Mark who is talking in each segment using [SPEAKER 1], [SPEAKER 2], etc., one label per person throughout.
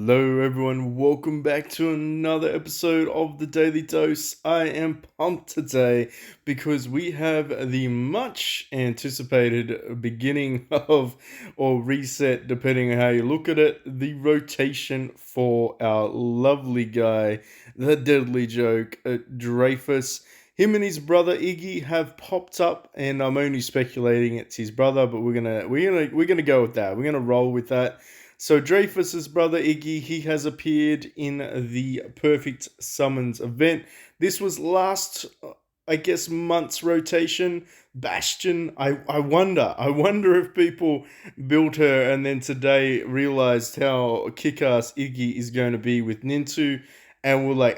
[SPEAKER 1] Hello, everyone. Welcome back to another episode of the Daily Dose. I am pumped today because we have the much anticipated beginning of, or reset, depending on how you look at it, the rotation for our lovely guy, the deadly joke, Dreyfus. Him and his brother Iggy have popped up, and I'm only speculating it's his brother, but we're gonna go with that. We're gonna roll with that. So Dreyfus's brother Iggy, he has appeared in the Perfect Summons event. This was last, I guess, month's rotation. Bastion, I wonder if people built her and then today realized how kick-ass Iggy is going to be with Nintu, and we're like,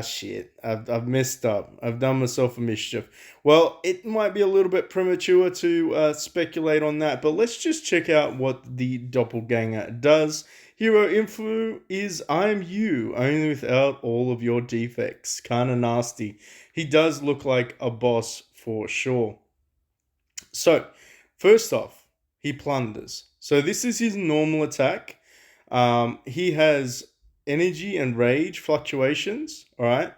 [SPEAKER 1] shit, I've messed up. I've done myself a mischief. Well, it might be a little bit premature to speculate on that, but let's just check out what the doppelganger does. Hero info is I'm you, only without all of your defects. Kinda nasty. He does look like a boss for sure. So, first off, he plunders. So this is his normal attack. He has energy and rage fluctuations, alright?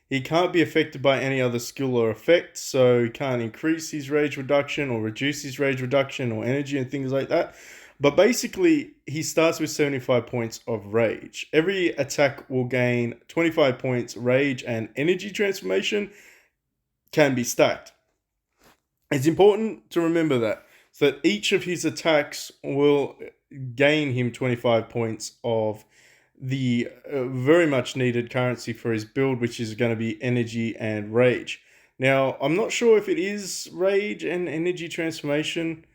[SPEAKER 1] He can't be affected by any other skill or effect, so he can't increase his rage reduction or reduce his rage reduction or energy and things like that. But basically, he starts with 75 points of rage. Every attack will gain 25 points rage, and energy transformation can be stacked. It's important to remember that, so that each of his attacks will gain him 25 points of the very much needed currency for his build, which is going to be energy and rage. Now, I'm not sure if it is rage and energy transformation.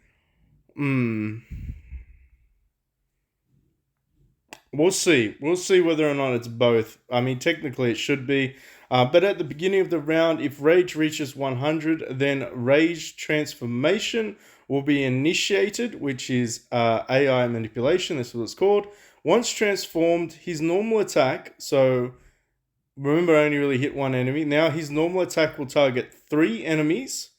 [SPEAKER 1] We'll see. We'll see whether or not it's both. I mean, technically it should be. But at the beginning of the round, if Rage reaches 100, then Rage Transformation will be initiated, which is AI manipulation. That's what it's called. Once transformed, his normal attack, so remember I only really hit one enemy. Now his normal attack will target 3 enemies.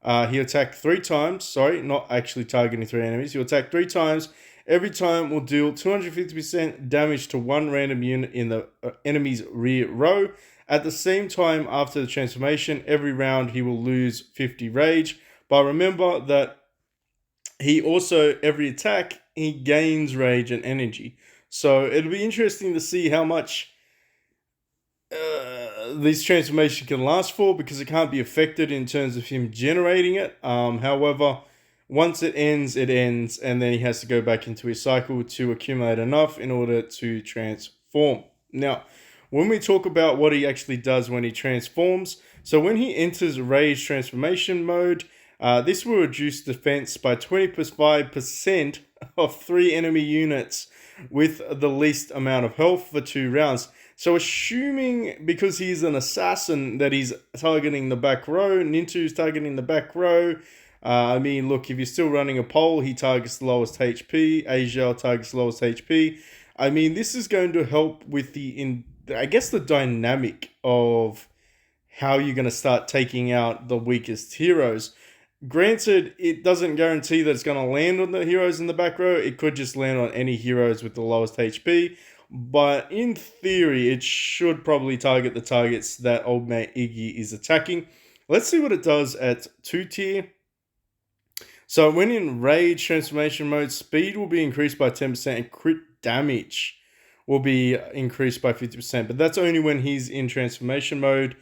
[SPEAKER 1] He'll attack 3 times. Sorry, not actually targeting 3 enemies. He'll attack 3 times. Every time will deal 250% damage to one random unit in the enemy's rear row. At the same time, after the transformation, every round he will lose 50 rage. But remember that he also, every attack, he gains rage and energy. So it'll be interesting to see how much this transformation can last for, because it can't be affected in terms of him generating it. However, once it ends, and then he has to go back into his cycle to accumulate enough in order to transform. Now, when we talk about what he actually does when he transforms, so when he enters Rage Transformation mode, this will reduce defense by 25% of 3 enemy units with the least amount of health for 2 rounds. So assuming, because he's an assassin, that he's targeting the back row, Nintu's targeting the back row. I mean, look, if you're still running a poll, he targets the lowest HP. Asia targets the lowest HP. I mean, this is going to help with the dynamic of how you're going to start taking out the weakest heroes. Granted, it doesn't guarantee that it's going to land on the heroes in the back row. It could just land on any heroes with the lowest HP. But in theory, it should probably target the targets that old mate Iggy is attacking. Let's see what it does at 2 tier. So when in Rage Transformation mode, speed will be increased by 10% and crit damage will be increased by 50%. But that's only when he's in transformation mode.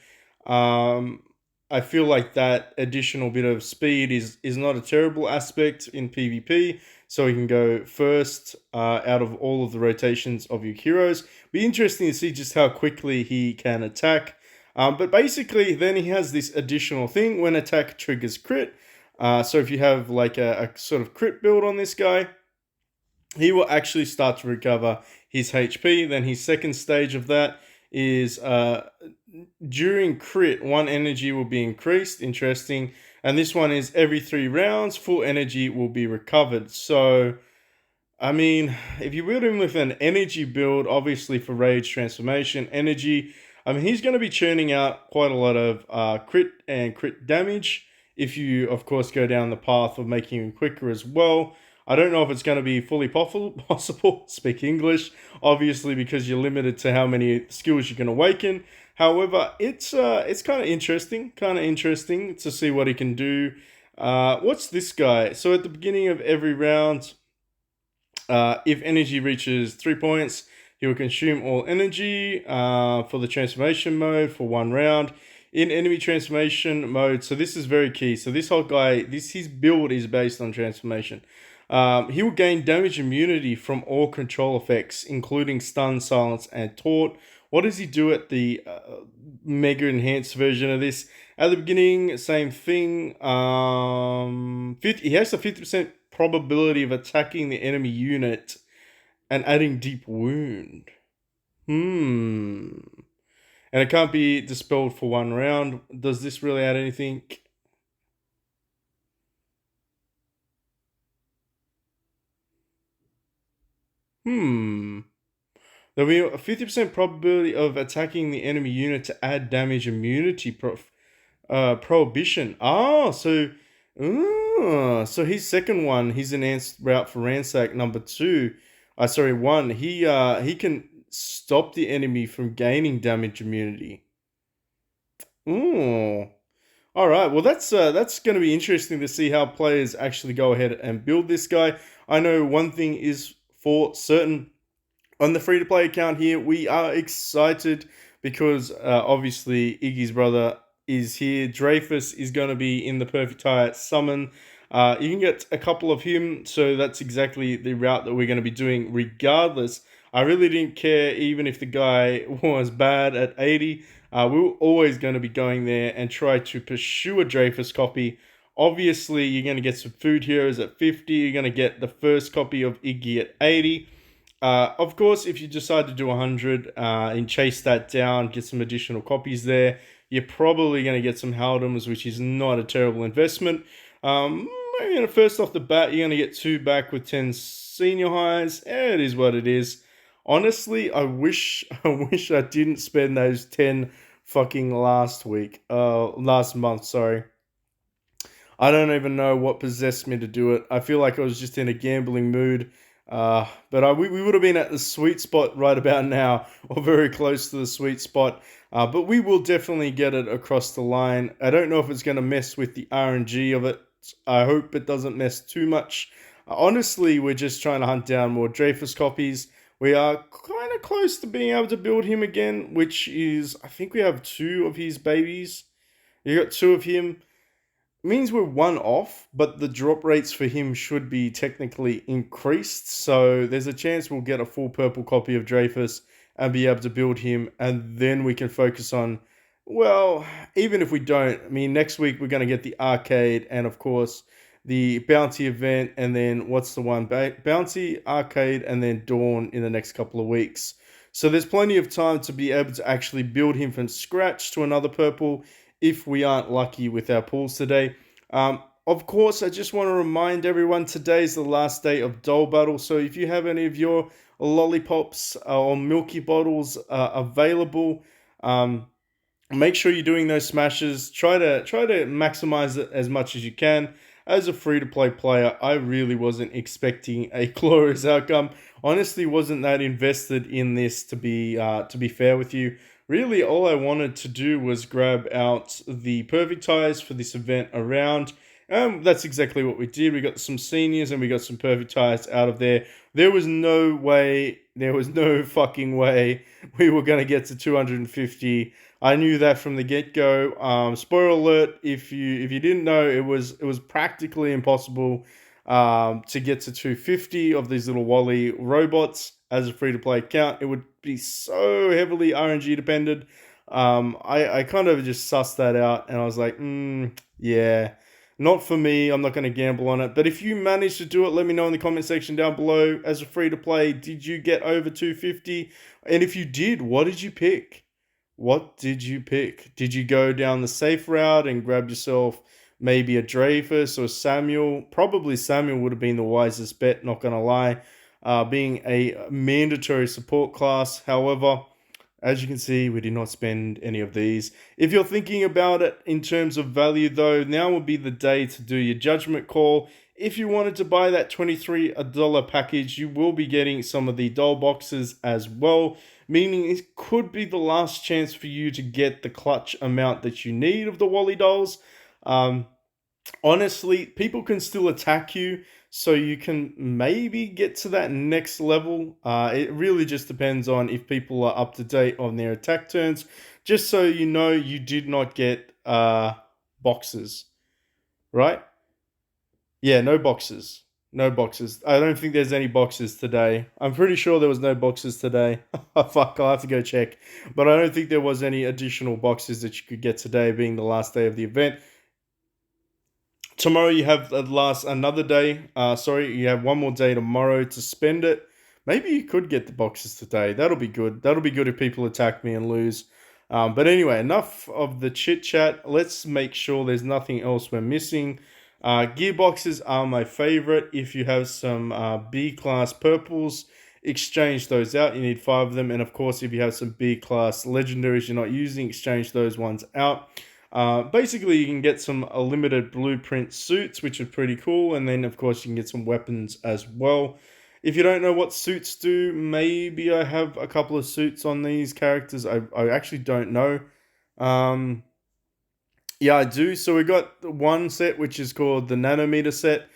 [SPEAKER 1] I feel like that additional bit of speed is not a terrible aspect in PvP. So he can go first out of all of the rotations of your heroes. Be interesting to see just how quickly he can attack. But basically, then he has this additional thing when attack triggers crit. So if you have like a sort of crit build on this guy, he will actually start to recover his HP. Then his second stage of that is during crit, 1 energy will be increased. Interesting. And this one is every 3 rounds, full energy will be recovered. So, I mean, if you build him with an energy build, obviously for Rage Transformation, energy, I mean, he's going to be churning out quite a lot of crit and crit damage. If you, of course, go down the path of making him quicker as well. I don't know if it's going to be fully possible, speak English, obviously, because you're limited to how many skills you can awaken. However, it's kind of interesting to see what he can do. What's this guy? So at the beginning of every round, if energy reaches 3 points, he will consume all energy for the transformation mode for 1 round. In enemy transformation mode, so this is very key. So this whole guy, his build is based on transformation. He will gain damage immunity from all control effects, including stun, silence, and taunt. What does he do at the mega enhanced version of this? At the beginning, same thing. He has a 50% probability of attacking the enemy unit and adding deep wound. And it can't be dispelled for 1 round. Does this really add anything? There'll be a 50% probability of attacking the enemy unit to add damage immunity prohibition. So his second one, his enhanced route for ransack number 2. Sorry, 1. He can stop the enemy from gaining damage immunity. Ooh. All right. Well, that's going to be interesting to see how players actually go ahead and build this guy. I know one thing is for certain. On the free-to-play account here, we are excited because obviously Iggy's brother is here. Dreyfus is going to be in the Perfect High summon. You can get a couple of him, so that's exactly the route that we're going to be doing regardless. I really didn't care even if the guy was bad at 80. We were always going to be going there and try to pursue a Dreyfus copy. Obviously, you're going to get some food heroes at 50. You're going to get the first copy of Iggy at 80. Of course, if you decide to do 100 and chase that down, get some additional copies there, you're probably going to get some Haldems, which is not a terrible investment. First off the bat, you're going to get 2 back with 10 senior highs. It is what it is. Honestly, I wish I didn't spend those 10 fucking last month, sorry. I don't even know what possessed me to do it. I feel like I was just in a gambling mood. But we would have been at the sweet spot right about now, or very close to the sweet spot. But we will definitely get it across the line. I don't know if it's going to mess with the RNG of it. I hope it doesn't mess too much. Honestly, we're just trying to hunt down more Dreyfus copies. We are kind of close to being able to build him again, which is, I think we have 2 of his babies. You got 2 of him. Means we're 1 off, but the drop rates for him should be technically increased. So there's a chance we'll get a full purple copy of Dreyfus and be able to build him, and then we can focus on, well, even if we don't, I mean, next week we're going to get the arcade and, of course, the bounty event, and then what's the one? Bounty, arcade, and then Dawn in the next couple of weeks. So there's plenty of time to be able to actually build him from scratch to another purple if we aren't lucky with our pulls today. Of course, I just want to remind everyone today is the last day of Doll Battle. So if you have any of your lollipops or milky bottles available, make sure you're doing those smashes. Try to maximize it as much as you can. As a free-to-play player, I really wasn't expecting a glorious outcome. Honestly, wasn't that invested in this, to be fair with you. Really, all I wanted to do was grab out the perfect ties for this event around. That's exactly what we did. We got some seniors and we got some perfect ties out of there. There was no fucking way we were going to get to 250. I knew that from the get-go. Spoiler alert, if you didn't know, it was practically impossible to get to 250 of these little Wally robots as a free-to-play account. It would be so heavily RNG dependent. I kind of just sussed that out, and I was like, yeah, not for me. I'm not going to gamble on it. But if you manage to do it, let me know in the comment section down below. As a free-to-play, did you get over 250? And if you did, what did you pick? What did you pick? Did you go down the safe route and grab yourself maybe a Dreyfus or Samuel? Probably Samuel would have been the wisest bet, not going to lie, being a mandatory support class. However, as you can see, we did not spend any of these. If you're thinking about it in terms of value, though, now would be the day to do your judgment call. if you wanted to buy that $23 package, you will be getting some of the doll boxes as well, meaning it could be the last chance for you to get the clutch amount that you need of the Wally dolls. Honestly, people can still attack you, so you can maybe get to that next level. It really just depends on if people are up to date on their attack turns. Just so you know, you did not get boxes, right? Yeah, no boxes. No boxes. I don't think there's any boxes today. I'm pretty sure there was no boxes today. Fuck, I'll have to go check. But I don't think there was any additional boxes that you could get today, being the last day of the event. Tomorrow you have another day. Sorry, you have one more day tomorrow to spend it. Maybe you could get the boxes today. That'll be good. That'll be good if people attack me and lose. But anyway, enough of the chit chat. Let's make sure there's nothing else we're missing. Gearboxes are my favorite. If you have some B class purples, exchange those out. You need 5 of them. And of course, if you have some B class legendaries you're not using, exchange those ones out. Basically, you can get some limited blueprint suits, which are pretty cool. And then, of course, you can get some weapons as well. If you don't know what suits do, maybe I have a couple of suits on these characters. I actually don't know. Yeah, I do. So we got one set which is called the nanometer set.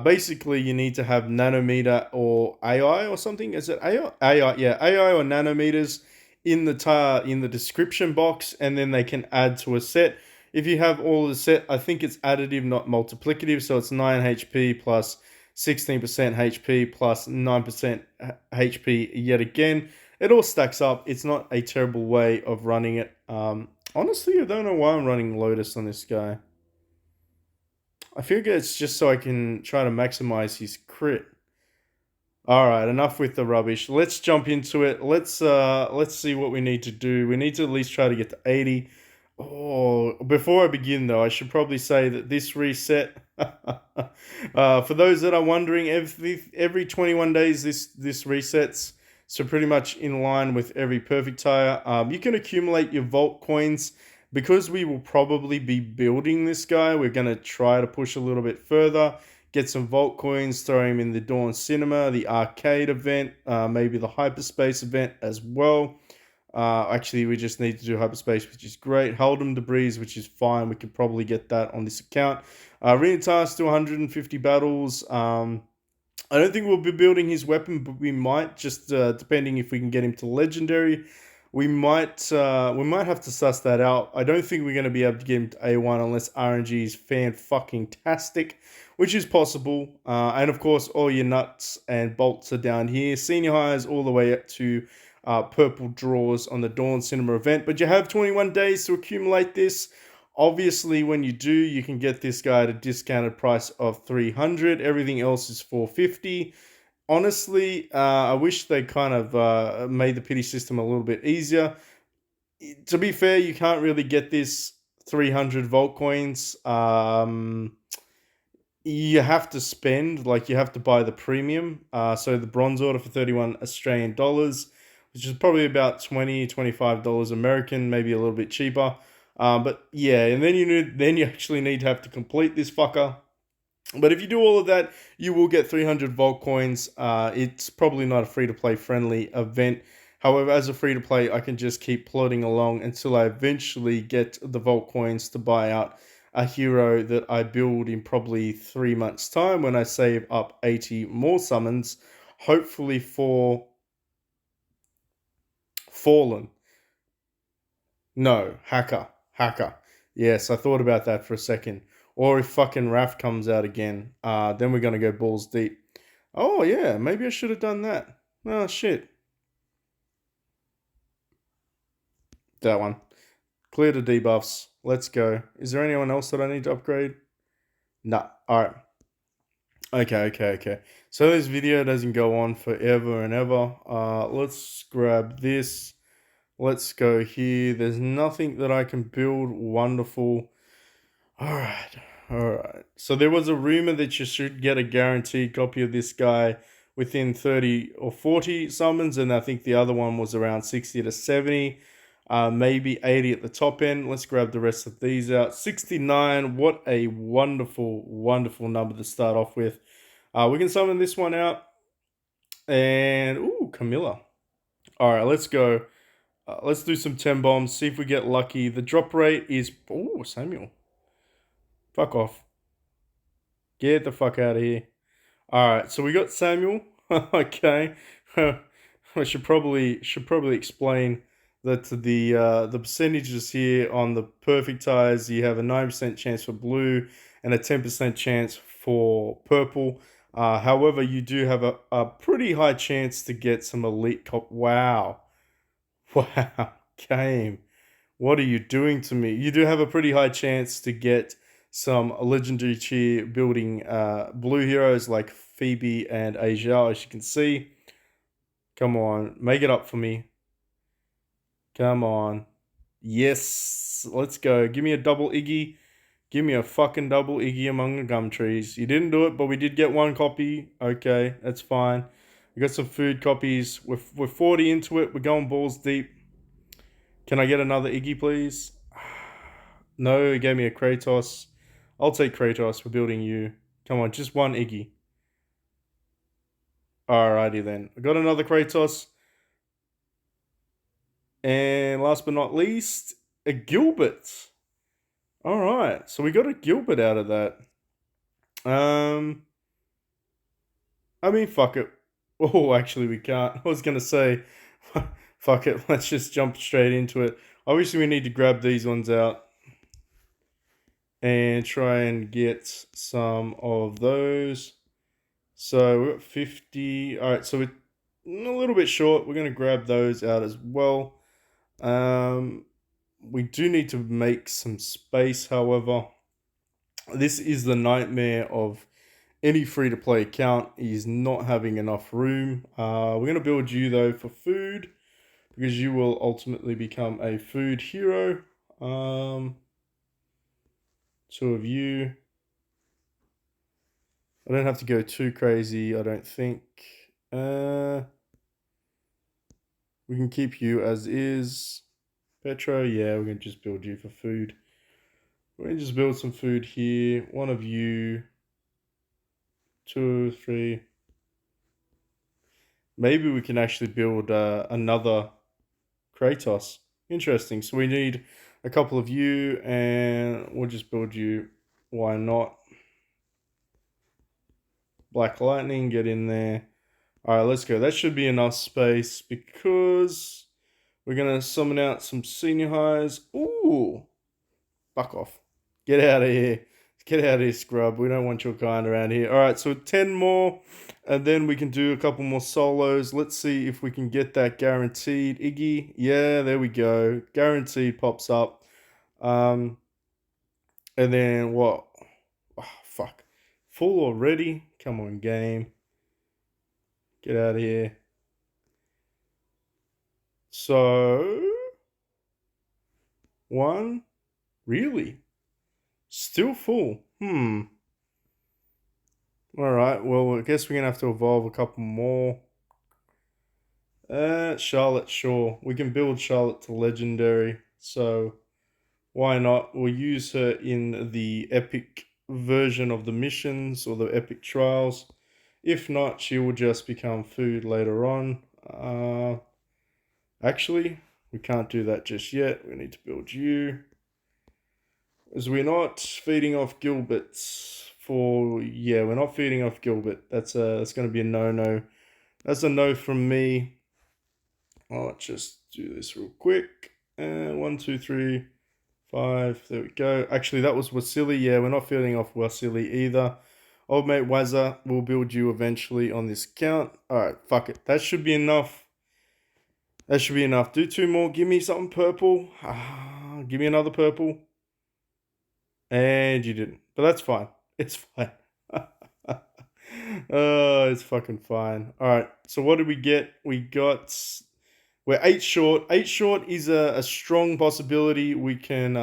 [SPEAKER 1] Basically, you need to have nanometer or AI or something. Is it AI? AI, yeah, AI or nanometers in the description box, and then they can add to a set. If you have all the set, I think it's additive, not multiplicative. So it's 9 HP plus 16% HP plus 9% HP yet again. It all stacks up. It's not a terrible way of running it. Honestly, I don't know why I'm running Lotus on this guy. I figure it's just so I can try to maximize his crit. Alright, enough with the rubbish. Let's jump into it. Let's see what we need to do. We need to at least try to get to 80. Oh, before I begin though, I should probably say that this reset, for those that are wondering, every 21 days this resets. So pretty much in line with every perfect tire. You can accumulate your vault coins. Because we will probably be building this guy, we're going to try to push a little bit further. Get some vault coins, throw him in the Dawn Cinema, the arcade event, maybe the hyperspace event as well. Actually, we just need to do hyperspace, which is great. Hold'em debris, which is fine. We could probably get that on this account. Arena task to 150 battles. I don't think we'll be building his weapon, but we might, just depending if we can get him to legendary. We might have to suss that out. I don't think we're going to be able to get him to A1 unless RNG is fan-fucking-tastic, which is possible. And of course, all your nuts and bolts are down here. Senior highs all the way up to purple draws on the Dawn Cinema event. But you have 21 days to accumulate this. Obviously, when you do, you can get this guy at a discounted price of 300. Everything else is 450. Honestly, I wish they kind of made the pity system a little bit easier. To be fair, you can't really get this 300 vault coins. You have to spend, like you have to buy the premium. So the bronze order for 31 Australian dollars, which is probably about $20, $25 American, maybe a little bit cheaper. But yeah, and then you actually need to have to complete this fucker. But if you do all of that, you will get 300 vault coins. It's probably not a free-to-play friendly event. However, as a free-to-play, I can just keep plodding along until I eventually get the vault coins to buy out a hero that I build in probably 3 months' time when I save up 80 more summons, hopefully for Fallen. No, Hacker. Yes, I thought about that for a second. Or if fucking Raph comes out again, then we're going to go balls deep. Oh, yeah, maybe I should have done that. Oh, shit. That one. Clear the debuffs. Let's go. Is there anyone else that I need to upgrade? Nah. Alright. Okay. So this video doesn't go on forever and ever. Let's grab this. Let's go here. There's nothing that I can build wonderful. Alright. So there was a rumor that you should get a guaranteed copy of this guy within 30 or 40 summons, and I think the other one was around 60 to 70. maybe 80 at the top end. Let's grab the rest of these out. 69, what a wonderful, wonderful number to start off with. We can summon this one out. And, ooh, Camilla. All right, let's go. Let's do some 10 bombs, see if we get lucky. The drop rate is, ooh, Samuel. Fuck off. Get the fuck out of here. All right, so we got Samuel. Okay. I should probably explain that the percentages here on the perfect ties, you have a 9% chance for blue and a 10% chance for purple. However, you do have a pretty high chance to get some elite cop. Wow. Wow. Game. What are you doing to me? You do have a pretty high chance to get some legendary tier building blue heroes like Phoebe and Asia, as you can see. Come on, make it up for me. Come on. Yes, let's go. Give me a double Iggy. Give me a fucking double Iggy among the gum trees. You didn't do it, but we did get one copy. Okay, that's fine. We got some food copies. We're 40 into it. We're going balls deep. Can I get another Iggy, please? No, he gave me a Kratos. I'll take Kratos. We're building you. Come on, just one Iggy. Alrighty then. I got another Kratos. And last but not least, a Gilbert. Alright, so we got a Gilbert out of that. I mean, fuck it. Oh, actually, we can't. I was going to say, fuck it. Let's just jump straight into it. Obviously, we need to grab these ones out and try and get some of those. So we're at 50. All right, so we're a little bit short. We're going to grab those out as well. We do need to make some space, however. This is the nightmare of any free-to-play account, is not having enough room. We're going to build you, though, for food, because you will ultimately become a food hero. Two of you. I don't have to go too crazy, I don't think. We can keep you as is. Petro, yeah, we're going to just build you for food. We're going to just build some food here. One of you. 2, 3. Maybe we can actually build another Kratos. Interesting. So we need a couple of you, and we'll just build you. Why not? Black Lightning, get in there. All right, let's go. That should be enough space because we're going to summon out some senior highs. Ooh. Fuck off. Get out of here. Get out of here, scrub. We don't want your kind around here. All right, so 10 more, and then we can do a couple more solos. Let's see if we can get that guaranteed Iggy. Yeah, there we go. Guaranteed pops up. And then what? Oh, fuck. Full already? Come on, game. Get out of here. So, 1. Really? Still full. Alright, well, I guess we're going to have to evolve a couple more. Charlotte, sure. We can build Charlotte to legendary, so why not? We'll use her in the epic version of the missions or the epic trials. If not, she will just become food later on. Actually, we can't do that just yet. We need to build you. As we're not feeding off Gilbert's we're not feeding off Gilbert. That's going to be a no-no. That's a no from me. I'll just do this real quick. 1, 2, 3, 5. There we go. Actually, that was Wasili. Yeah, we're not feeding off Wasili either. Old mate Wazza will build you eventually on this account. Alright, fuck it. That should be enough. That should be enough. Do 2 more. Give me something purple. Give me another purple. And you didn't. But that's fine. It's fine. Oh, it's fucking fine. Alright, so what did we get? We're 8 short. 8 short is a strong possibility. We can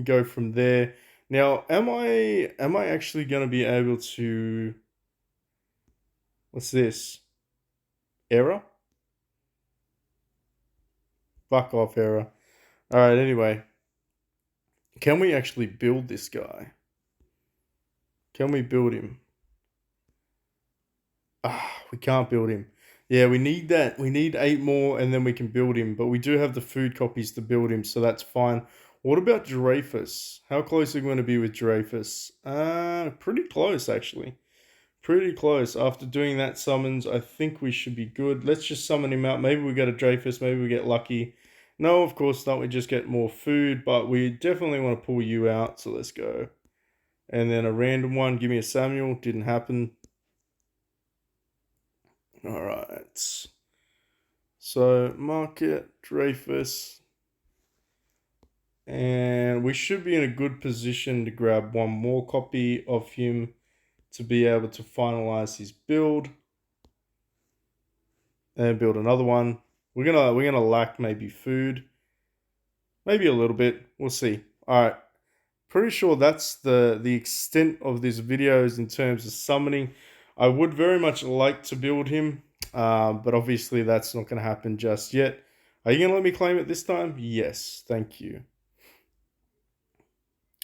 [SPEAKER 1] go from there. Now, am I actually gonna be able to, what's this? Error? Fuck off, error. All right, anyway. Can we actually build this guy? Can we build him? Ah, we can't build him. Yeah, we need that. We need 8 more and then we can build him. But we do have the food copies to build him, so that's fine. What about Dreyfus? How close are we going to be with Dreyfus? Pretty close, actually. Pretty close. After doing that summons, I think we should be good. Let's just summon him out. Maybe we get a Dreyfus. Maybe we get lucky. No, of course not. We just get more food. But we definitely want to pull you out. So let's go. And then a random one. Give me a Samuel. Didn't happen. All right. So market, Dreyfus. And we should be in a good position to grab one more copy of him to be able to finalize his build. And build another one. We're gonna lack maybe food. Maybe a little bit. We'll see. Alright. Pretty sure that's the extent of this videos in terms of summoning. I would very much like to build him. But obviously that's not gonna happen just yet. Are you gonna let me claim it this time? Yes, thank you.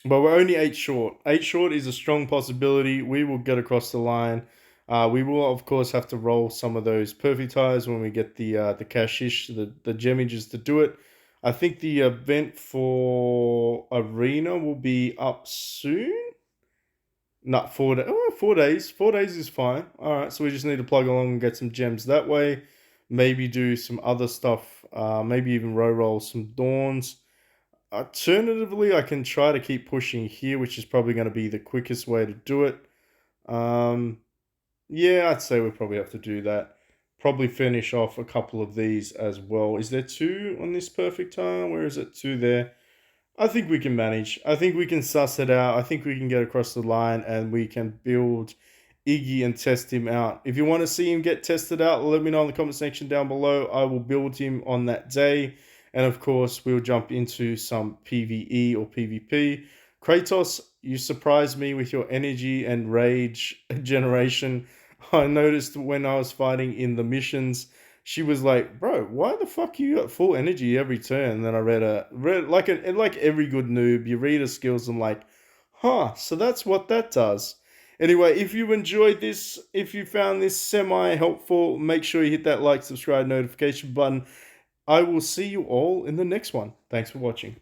[SPEAKER 1] But we're only 8 short. 8 short is a strong possibility. We will get across the line. We will, of course, have to roll some of those perfect ties when we get the cashish, the gemages to do it. I think the event for Arena will be up soon. Not 4 days. Oh, 4 days. 4 days is fine. All right, so we just need to plug along and get some gems that way. Maybe do some other stuff. Maybe even roll some dawns. Alternatively, I can try to keep pushing here, which is probably going to be the quickest way to do it. Yeah, I'd say we probably have to do that. Probably finish off a couple of these as well. Is there 2 on this perfect time? Where is it? 2 there. I think we can manage. I think we can suss it out. I think we can get across the line and we can build Iggy and test him out. If you want to see him get tested out, let me know in the comment section down below. I will build him on that day. And of course, we'll jump into some PvE or PvP. Kratos, you surprised me with your energy and rage generation. I noticed when I was fighting in the missions, she was like, "Bro, why the fuck you got full energy every turn?" And then I read like every good noob, you read her skills and like, huh, so that's what that does. Anyway, if you enjoyed this, if you found this semi helpful, make sure you hit that like, subscribe, notification button. I will see you all in the next one. Thanks for watching.